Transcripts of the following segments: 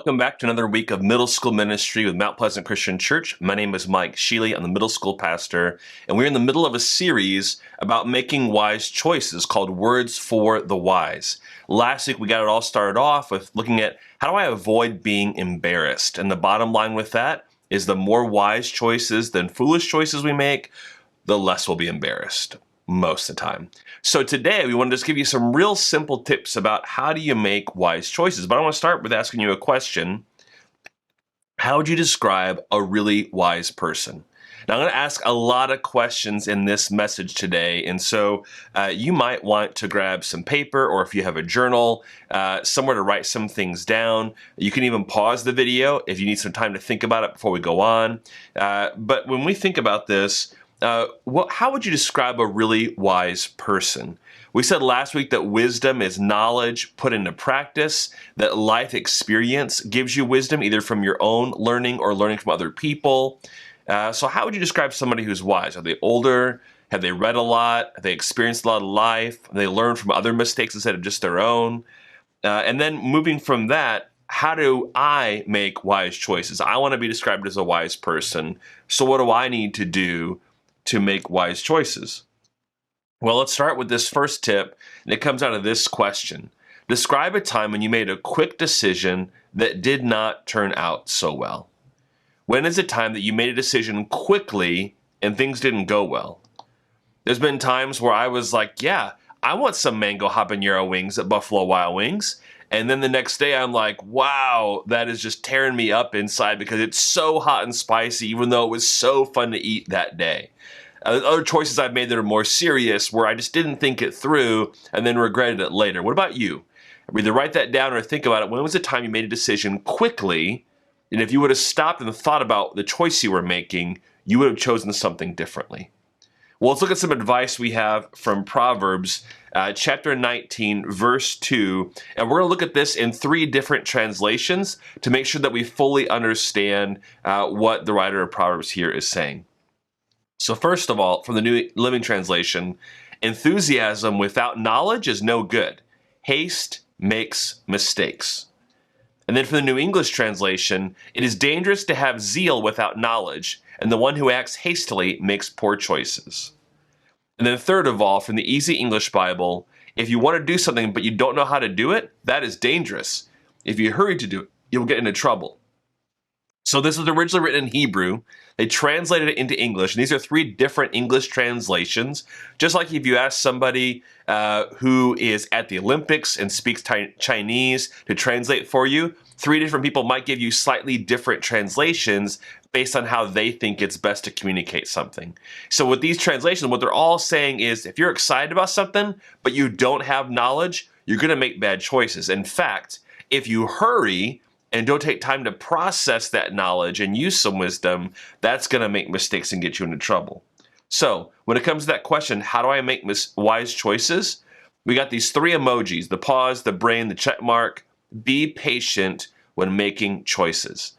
Welcome back to another week of middle school ministry with Mount Pleasant Christian Church. My name is Mike Sheely. I'm the middle school pastor, and we're in the middle of a series about making wise choices called Words for the Wise. Last week, we got it all started off with looking at how do I avoid being embarrassed? And the bottom line with that is the more wise choices than foolish choices we make, the less we'll be embarrassed most of the time. So today we want to just give you some real simple tips about how do you make wise choices. But I want to start with asking you a question. How would you describe a really wise person? Now I'm going to ask a lot of questions in this message today, and so you might want to grab some paper, or if you have a journal, somewhere to write some things down. You can even pause the video if you need some time to think about it before we go on. But when we think about this, how would you describe a really wise person? We said last week that wisdom is knowledge put into practice, that life experience gives you wisdom either from your own learning or learning from other people. So how would you describe somebody who's wise? Are they older? Have they read a lot? Have they experienced a lot of life? Have they learned from other mistakes instead of just their own? And then moving from that, how do I make wise choices? I want to be described as a wise person. So what do I need to do to make wise choices? Well, let's start with this first tip, and it comes out of this question. Describe a time when you made a quick decision that did not turn out so well. When is a time that you made a decision quickly and things didn't go well? There's been times where I was like, yeah, I want some mango habanero wings at Buffalo Wild Wings. And then the next day I'm like, wow, that is just tearing me up inside because it's so hot and spicy, even though it was so fun to eat that day. Other choices I've made that are more serious where I just didn't think it through and then regretted it later. What about you? Either write that down or think about it. When was the time you made a decision quickly? And if you would have stopped and thought about the choice you were making, you would have chosen something differently. Well, let's look at some advice we have from Proverbs chapter 19, verse 2. And we're going to look at this in 3 different translations to make sure that we fully understand what the writer of Proverbs here is saying. So first of all, from the New Living Translation, enthusiasm without knowledge is no good. Haste makes mistakes. And then from the New English Translation, it is dangerous to have zeal without knowledge, and the one who acts hastily makes poor choices. And then third of all, from the Easy English Bible, if you want to do something but you don't know how to do it, that is dangerous. If you hurry to do it, you'll get into trouble. So this was originally written in Hebrew. They translated it into English, and these are 3 different English translations. Just like if you ask somebody who is at the Olympics and speaks Chinese to translate for you, 3 different people might give you slightly different translations based on how they think it's best to communicate something. So with these translations, what they're all saying is if you're excited about something, but you don't have knowledge, you're going to make bad choices. In fact, if you hurry and don't take time to process that knowledge and use some wisdom, that's going to make mistakes and get you into trouble. So when it comes to that question, how do I make wise choices? We got these 3 emojis, the pause, the brain, the check mark. Be patient when making choices.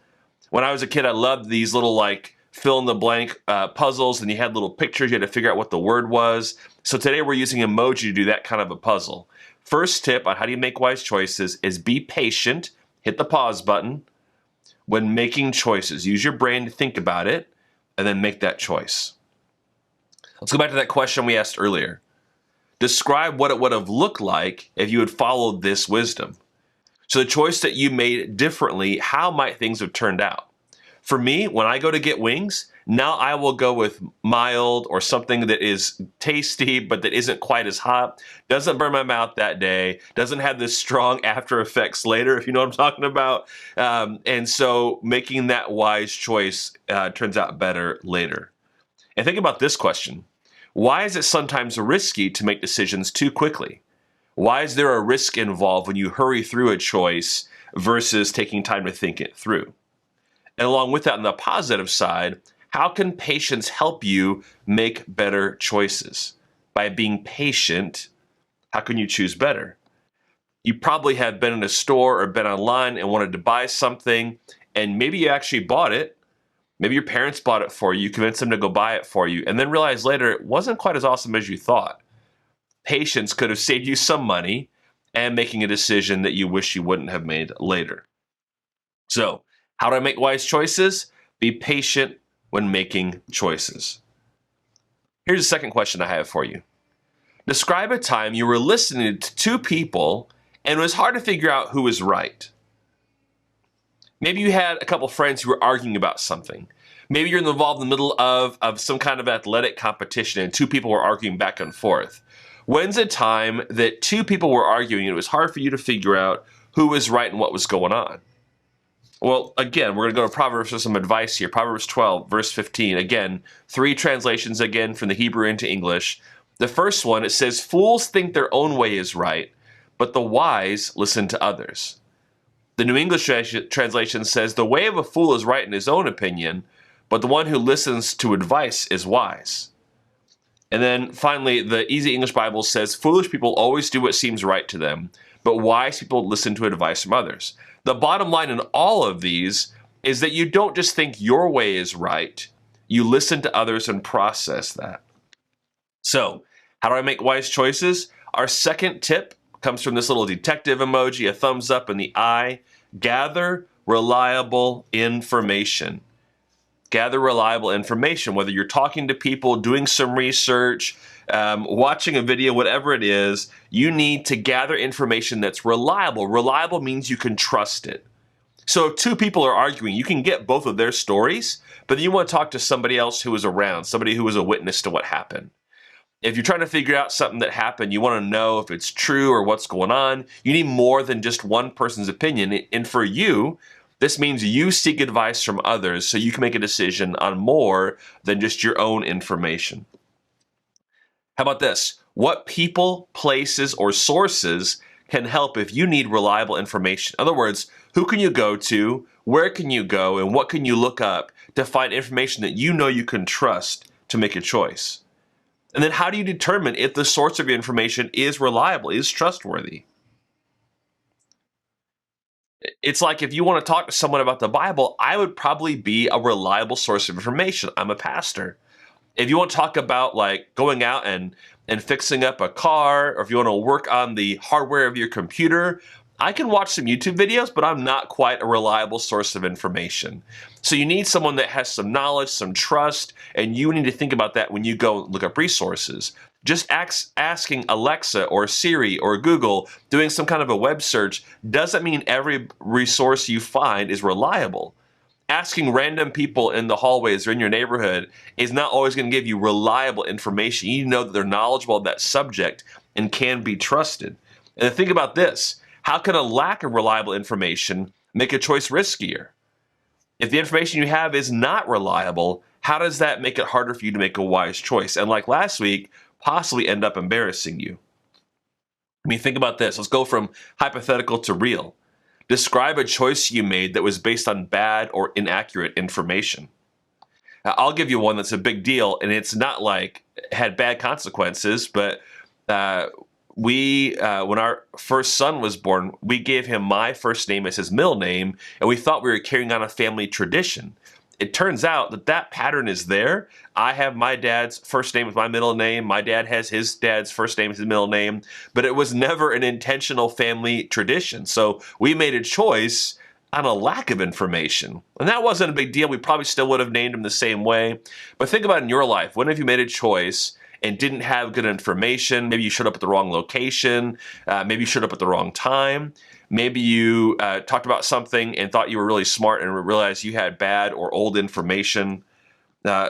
When I was a kid, I loved these little fill in the blank puzzles, and you had little pictures. You had to figure out what the word was. So today we're using emoji to do that kind of a puzzle. First tip on how do you make wise choices is be patient. Hit the pause button when making choices. Use your brain to think about it and then make that choice. Let's go back to that question we asked earlier. Describe what it would have looked like if you had followed this wisdom. So the choice that you made differently, how might things have turned out? For me, when I go to get wings, now I will go with mild or something that is tasty, but that isn't quite as hot, doesn't burn my mouth that day, doesn't have this strong after effects later, if you know what I'm talking about. And so making that wise choice turns out better later. And think about this question. Why is it sometimes risky to make decisions too quickly? Why is there a risk involved when you hurry through a choice versus taking time to think it through? And along with that, on the positive side, how can patience help you make better choices? By being patient, how can you choose better? You probably have been in a store or been online and wanted to buy something, and maybe you actually bought it. Maybe your parents bought it for you. You convinced them to go buy it for you, and then realized later it wasn't quite as awesome as you thought. Patience could have saved you some money and making a decision that you wish you wouldn't have made later. So, how do I make wise choices? Be patient when making choices. Here's the second question I have for you. Describe a time you were listening to two people and it was hard to figure out who was right. Maybe you had a couple friends who were arguing about something. Maybe you're involved in the middle of some kind of athletic competition and two people were arguing back and forth. When's a time that two people were arguing and it was hard for you to figure out who was right and what was going on? Well, again, we're going to go to Proverbs for some advice here. Proverbs 12, verse 15. Again, three translations again from the Hebrew into English. The first one, it says, "Fools think their own way is right, but the wise listen to others." The New English translation says, "The way of a fool is right in his own opinion, but the one who listens to advice is wise." And then finally, the Easy English Bible says, "Foolish people always do what seems right to them, but wise people listen to advice from others." The bottom line in all of these is that you don't just think your way is right, you listen to others and process that. So, how do I make wise choices? Our second tip comes from this little detective emoji, a thumbs up and the eye. Gather reliable information. Gather reliable information, whether you're talking to people, doing some research, watching a video, whatever it is, you need to gather information that's reliable. Reliable means you can trust it. So if two people are arguing, you can get both of their stories, but then you want to talk to somebody else who was around, somebody who was a witness to what happened. If you're trying to figure out something that happened, you want to know if it's true or what's going on, you need more than just one person's opinion. And for you, this means you seek advice from others so you can make a decision on more than just your own information. How about this? What people, places, or sources can help if you need reliable information? In other words, who can you go to, where can you go, and what can you look up to find information that you know you can trust to make a choice? And then how do you determine if the source of your information is reliable, is trustworthy? It's like if you want to talk to someone about the Bible, I would probably be a reliable source of information. I'm a pastor. If you want to talk about like going out and fixing up a car, or if you want to work on the hardware of your computer, I can watch some YouTube videos, but I'm not quite a reliable source of information. So you need someone that has some knowledge, some trust, and you need to think about that when you go look up resources. Just asking Alexa or Siri or Google, doing some kind of a web search, doesn't mean every resource you find is reliable. Asking random people in the hallways or in your neighborhood is not always going to give you reliable information. You need to know that they're knowledgeable of that subject and can be trusted. And think about this. How can a lack of reliable information make a choice riskier? If the information you have is not reliable, how does that make it harder for you to make a wise choice? And like last week, possibly end up embarrassing you. I mean, think about this. Let's go from hypothetical to real. Describe a choice you made that was based on bad or inaccurate information. Now, I'll give you one that's a big deal, and it's not like it had bad consequences, but when our first son was born, we gave him my first name as his middle name, and we thought we were carrying on a family tradition. It turns out that pattern is there. I have my dad's first name as my middle name. My dad has his dad's first name as his middle name, but it was never an intentional family tradition. So we made a choice on a lack of information. And that wasn't a big deal. We probably still would have named him the same way. But think about it in your life. When have you made a choice and didn't have good information? Maybe you showed up at the wrong location. Maybe you showed up at the wrong time. Maybe you talked about something and thought you were really smart and realized you had bad or old information.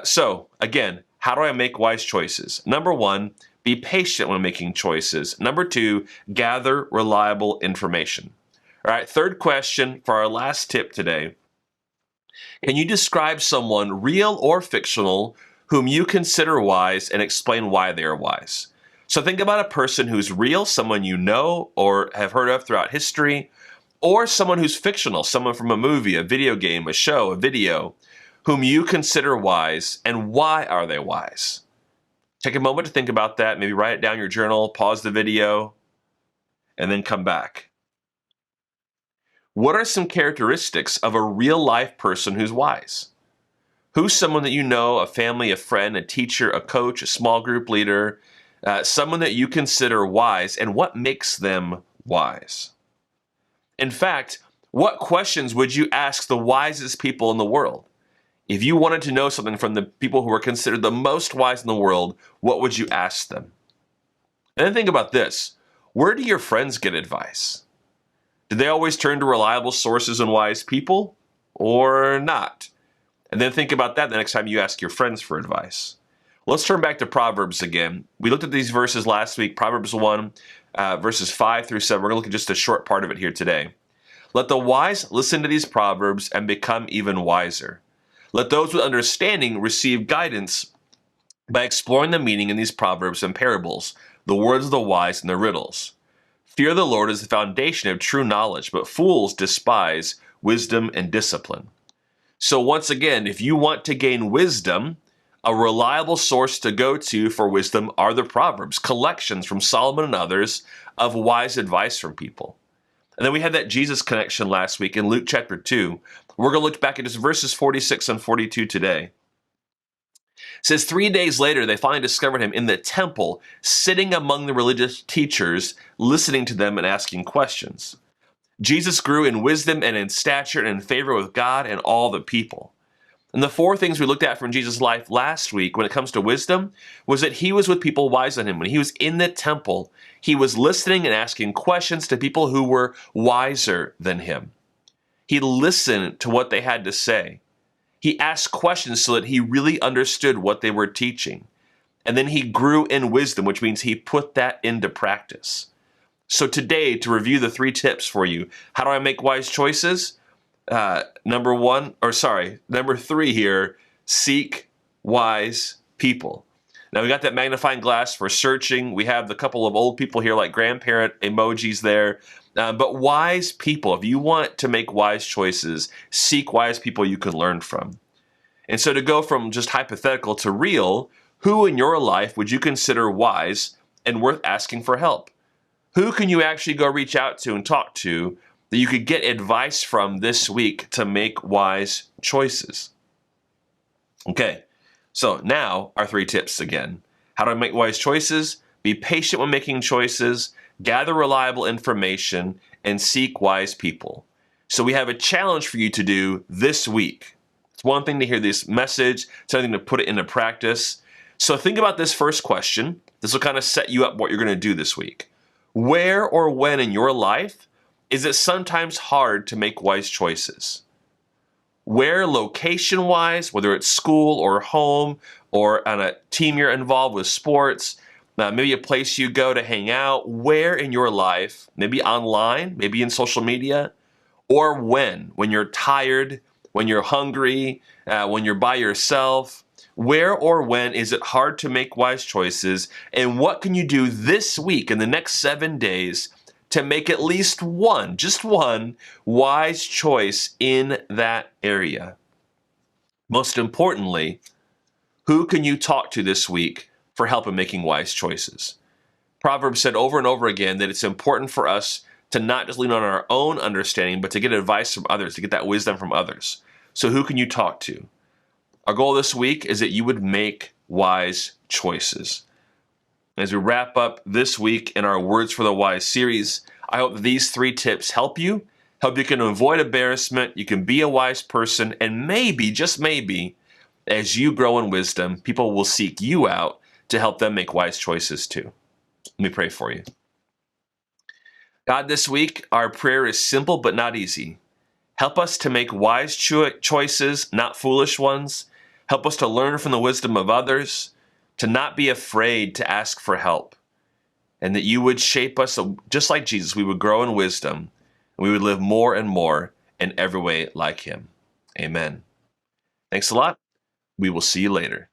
So again, how do I make wise choices? Number one, be patient when making choices. Number two, gather reliable information. All right, third question for our last tip today. Can you describe someone, real or fictional, whom you consider wise and explain why they are wise? So think about a person who's real, someone you know or have heard of throughout history, or someone who's fictional, someone from a movie, a video game, a show, a video, whom you consider wise, and why are they wise? Take a moment to think about that. Maybe write it down in your journal, pause the video, and then come back. What are some characteristics of a real-life person who's wise? Who's someone that you know, a family, a friend, a teacher, a coach, a small group leader, someone that you consider wise, and what makes them wise? In fact, What questions would you ask the wisest people in the world? If you wanted to know something from the people who are considered the most wise in the world, what would you ask them? And then think about this. Where do your friends get advice? Do they always turn to reliable sources and wise people, or not? And then think about that the next time you ask your friends for advice. Let's turn back to Proverbs again. We looked at these verses last week, Proverbs 1, verses 5 through 7. We're going to look at just a short part of it here today. Let the wise listen to these proverbs and become even wiser. Let those with understanding receive guidance by exploring the meaning in these proverbs and parables, the words of the wise and their riddles. Fear of the Lord is the foundation of true knowledge, but fools despise wisdom and discipline. So once again, if you want to gain wisdom, a reliable source to go to for wisdom are the Proverbs, collections from Solomon and others of wise advice from people. And then we had that Jesus connection last week in Luke chapter 2. We're going to look back at just verses 46 and 42 today. It says, 3 days later, they finally discovered him in the temple, sitting among the religious teachers, listening to them and asking questions. Jesus grew in wisdom and in stature and in favor with God and all the people. And the 4 things we looked at from Jesus' life last week when it comes to wisdom was that he was with people wiser than him. When he was in the temple, he was listening and asking questions to people who were wiser than him. He listened to what they had to say. He asked questions so that he really understood what they were teaching. And then he grew in wisdom, which means he put that into practice. So today, to review the 3 tips for you, how do I make wise choices? Number 3 here, seek wise people. Now we got that magnifying glass for searching. We have the couple of old people here like grandparent emojis there. But wise people, if you want to make wise choices, seek wise people you can learn from. And so to go from just hypothetical to real, who in your life would you consider wise and worth asking for help? Who can you actually go reach out to and talk to that you could get advice from this week to make wise choices? Okay, so now our 3 tips again. How do I make wise choices? Be patient when making choices, gather reliable information, and seek wise people. So we have a challenge for you to do this week. It's one thing to hear this message, it's another thing to put it into practice. So think about this first question. This will kind of set you up what you're going to do this week. Where or when in your life is it sometimes hard to make wise choices? Where location-wise, whether it's school or home or on a team you're involved with sports, maybe a place you go to hang out, where in your life, maybe online, maybe in social media, or when you're tired, when you're hungry, when you're by yourself, where or when is it hard to make wise choices, and what can you do this week in the next 7 days to make at least one, just one, wise choice in that area? Most importantly, who can you talk to this week for help in making wise choices? Proverbs said over and over again that it's important for us to not just lean on our own understanding, but to get advice from others, to get that wisdom from others. So who can you talk to? Our goal this week is that you would make wise choices. As we wrap up this week in our Words for the Wise series, I hope that these 3 tips help you can avoid embarrassment, you can be a wise person, and maybe, just maybe, as you grow in wisdom, people will seek you out to help them make wise choices too. Let me pray for you. God, this week, our prayer is simple but not easy. Help us to make wise choices, not foolish ones. Help us to learn from the wisdom of others, to not be afraid to ask for help, and that you would shape us just like Jesus. We would grow in wisdom, and we would live more and more in every way like him. Amen. Thanks a lot. We will see you later.